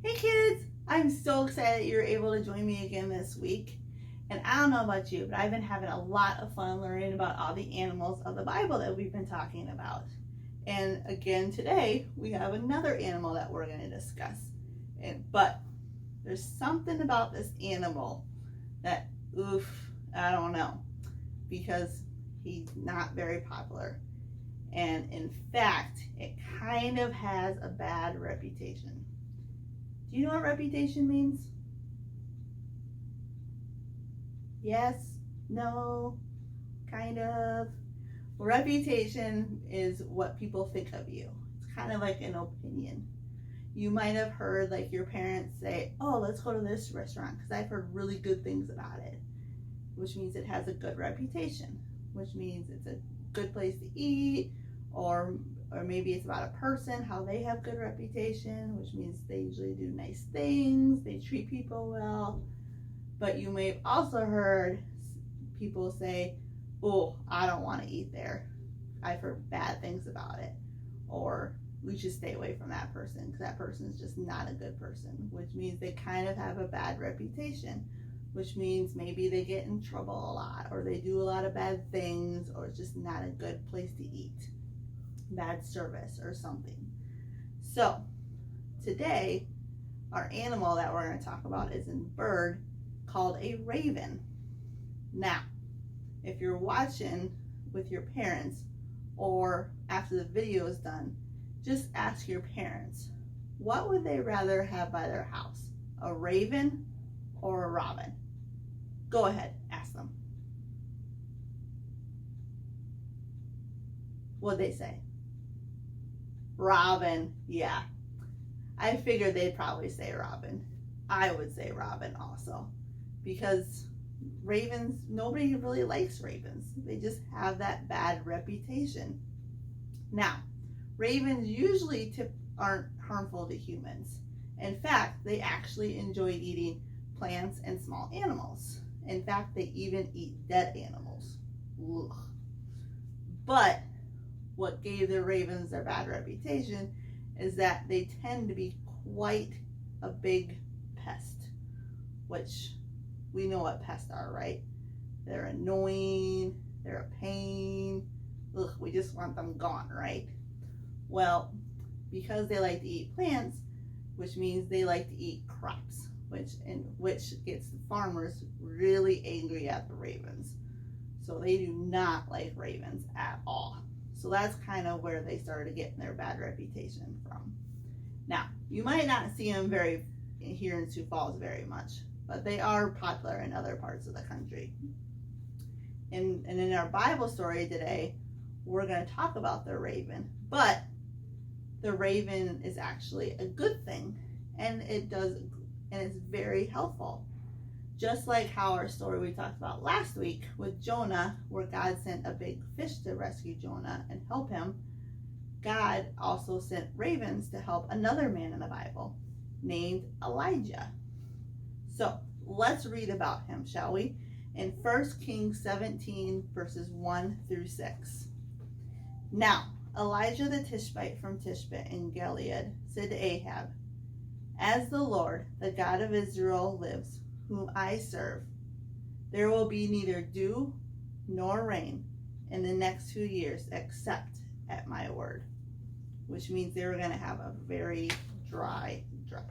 Hey kids! I'm so excited you're able to join me again this week. And I don't know about you, but I've been having a lot of fun learning about all the animals of the Bible that we've been talking about. And again today, we have another animal that we're going to discuss. But there's something about this animal that, I don't know, because he's not very popular. And in fact, it kind of has a bad reputation. Do you know what reputation means? Yes, no, kind of. Reputation is what people think of you. It's kind of like an opinion. You might have heard like your parents say, oh, let's go to this restaurant because I've heard really good things about it, which means it has a good reputation, which means it's a good place to eat, or maybe it's about a person, how they have good reputation, which means they usually do nice things, they treat people well. But you may have also heard people say, oh, I don't want to eat there. I've heard bad things about it. Or we should stay away from that person because that person is just not a good person, which means they kind of have a bad reputation, which means maybe they get in trouble a lot, or they do a lot of bad things, or it's just not a good place to eat. Bad service or something. So today, our animal that we're going to talk about is a bird called a raven. Now, if you're watching with your parents or after the video is done, just ask your parents, what would they rather have by their house? A raven or a robin? Go ahead, ask them. What'd they say? Robin, yeah. I figured they'd probably say robin. I would say robin also, because ravens, nobody really likes ravens. They just have that bad reputation. Now, ravens usually aren't harmful to humans. In fact, they actually enjoy eating plants and small animals. In fact, they even eat dead animals. Ugh. But what gave the ravens their bad reputation is that they tend to be quite a big pest, which we know what pests are, right? They're annoying, they're a pain. Ugh, we just want them gone, right? Well, because they like to eat plants, which means they like to eat crops, which gets the farmers really angry at the ravens. So they do not like ravens at all. So that's kind of where they started getting their bad reputation from. Now, you might not see them here in Sioux Falls very much, but they are popular in other parts of the country. And in our Bible story today, we're going to talk about the raven, but the raven is actually a good thing, and it's very helpful. Just like how our story we talked about last week with Jonah, where God sent a big fish to rescue Jonah and help him, God also sent ravens to help another man in the Bible named Elijah. So let's read about him, shall we? In 1 Kings 17, verses 1 through 6. Now, Elijah the Tishbite from Tishbe in Gilead said to Ahab, as the Lord, the God of Israel, lives, whom I serve, there will be neither dew nor rain in the next 2 years except at my word. Which means they were going to have a very dry drought.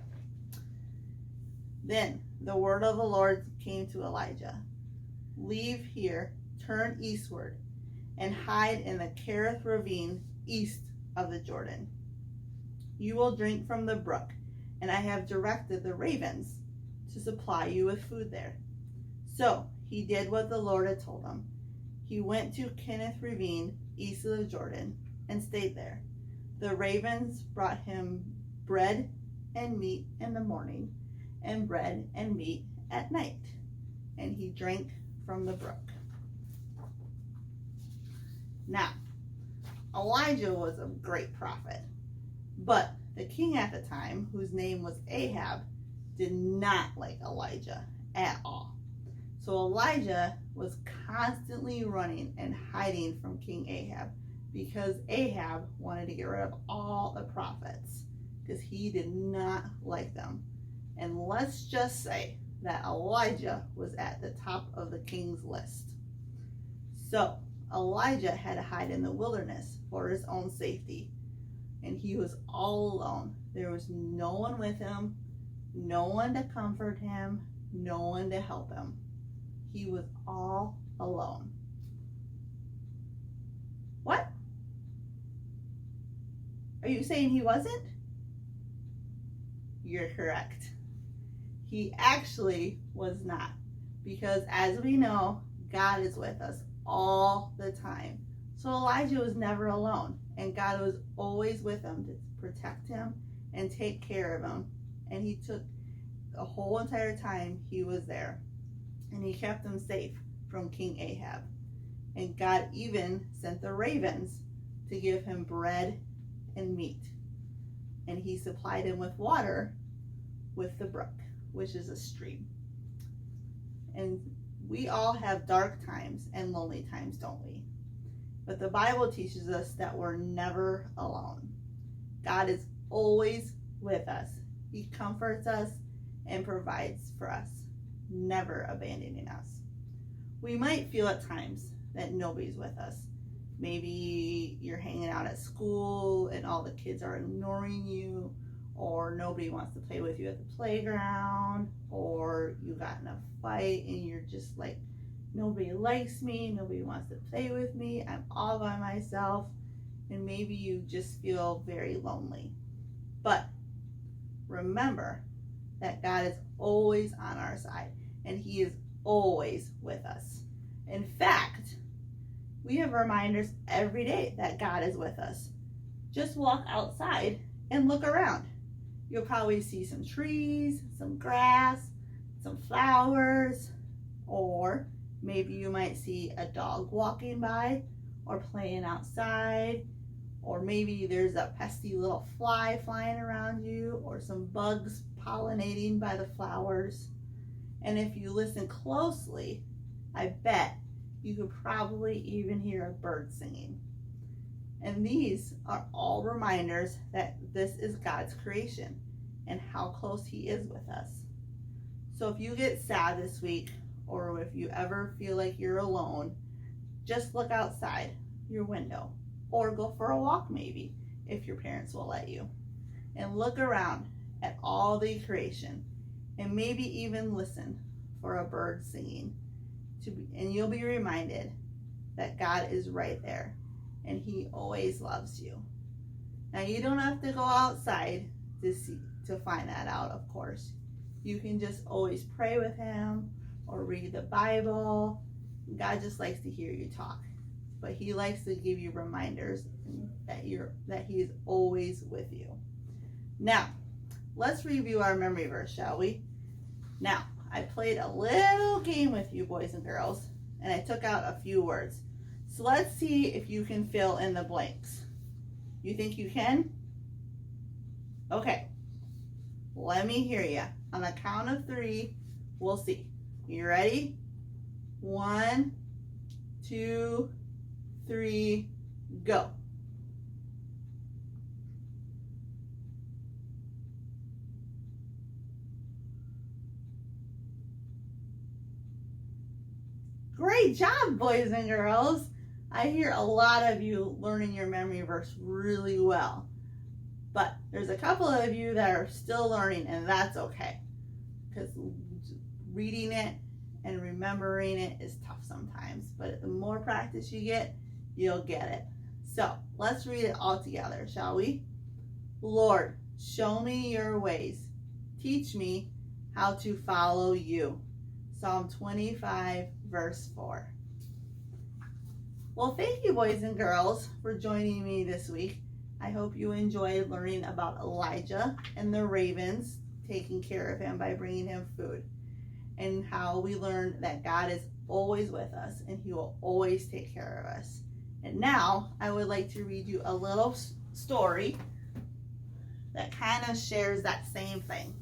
Then the word of the Lord came to Elijah. Leave here, turn eastward, and hide in the Kerith ravine east of the Jordan. You will drink from the brook, and I have directed the ravens to supply you with food there. So he did what the Lord had told him. He went to Kerith ravine east of the Jordan and stayed there. The ravens brought him bread and meat in the morning, and bread and meat at night, and he drank from the brook. Now, Elijah was a great prophet, but the king at the time, whose name was Ahab, did not like Elijah at all. So Elijah was constantly running and hiding from King Ahab because Ahab wanted to get rid of all the prophets because he did not like them. And let's just say that Elijah was at the top of the king's list. So Elijah had to hide in the wilderness for his own safety. And he was all alone. There was no one with him, no one to comfort him, no one to help him. He was all alone. What? Are you saying he wasn't? You're correct. He actually was not. Because as we know, God is with us all the time. So Elijah was never alone. And God was always with him to protect him and take care of him. And he took the whole entire time he was there. And he kept him safe from King Ahab. And God even sent the ravens to give him bread and meat. And he supplied him with water with the brook, which is a stream. And we all have dark times and lonely times, don't we? But the Bible teaches us that we're never alone. God is always with us. He comforts us and provides for us, never abandoning us. We might feel at times that nobody's with us. Maybe you're hanging out at school and all the kids are ignoring you, or nobody wants to play with you at the playground, or you got in a fight and you're just like, nobody likes me, nobody wants to play with me, I'm all by myself, and maybe you just feel very lonely. But remember that God is always on our side, and He is always with us. In fact, we have reminders every day that God is with us. Just walk outside and look around. You'll probably see some trees, some grass, some flowers, or maybe you might see a dog walking by or playing outside, or maybe there's a pesky little fly flying around you, or some bugs pollinating by the flowers. And if you listen closely, I bet you could probably even hear a bird singing. And these are all reminders that this is God's creation and how close He is with us. So if you get sad this week, or if you ever feel like you're alone, just look outside your window, or go for a walk maybe, if your parents will let you, and look around at all the creation, and maybe even listen for a bird singing, and you'll be reminded that God is right there, and He always loves you. Now, you don't have to go outside to find that out, of course. You can just always pray with Him or read the Bible. God just likes to hear you talk, but He likes to give you reminders that He is always with you. Now, let's review our memory verse, shall we? Now, I played a little game with you, boys and girls, and I took out a few words. So let's see if you can fill in the blanks. You think you can? Okay. Let me hear you. On the count of 3, we'll see. You ready? 1, 2, 3, go. Great job, boys and girls. I hear a lot of you learning your memory verse really well. But there's a couple of you that are still learning, and that's okay. Because reading it and remembering it is tough sometimes. But the more practice you get, you'll get it. So let's read it all together, shall we? Lord, show me your ways. Teach me how to follow you. Psalm 25, verse 4. Well, thank you, boys and girls, for joining me this week. I hope you enjoyed learning about Elijah and the ravens taking care of him by bringing him food, and how we learned that God is always with us and He will always take care of us. And now I would like to read you a little story that kind of shares that same thing.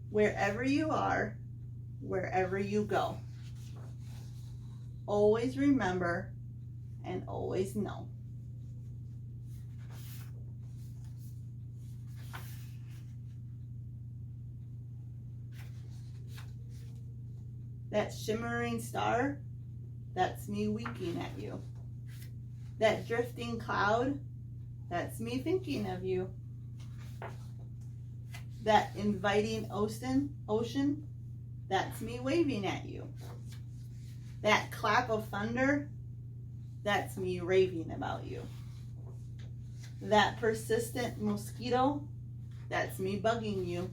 Wherever you are, wherever you go, always remember, and always know. That shimmering star, that's me winking at you. That drifting cloud, that's me thinking of you. That inviting ocean, that's me waving at you. That clap of thunder, that's me raving about you. That persistent mosquito, that's me bugging you.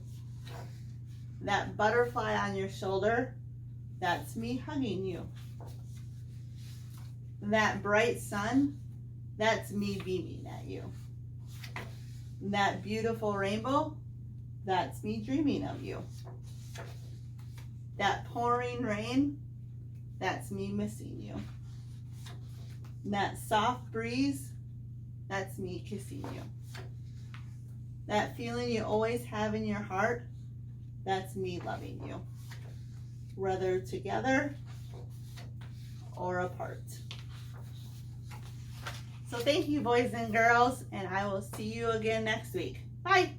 That butterfly on your shoulder, that's me hugging you. That bright sun, that's me beaming at you. That beautiful rainbow, that's me dreaming of you. That pouring rain, that's me missing you. That soft breeze, that's me kissing you. That feeling you always have in your heart, that's me loving you. Whether together or apart. So thank you, boys and girls, and I will see you again next week. Bye.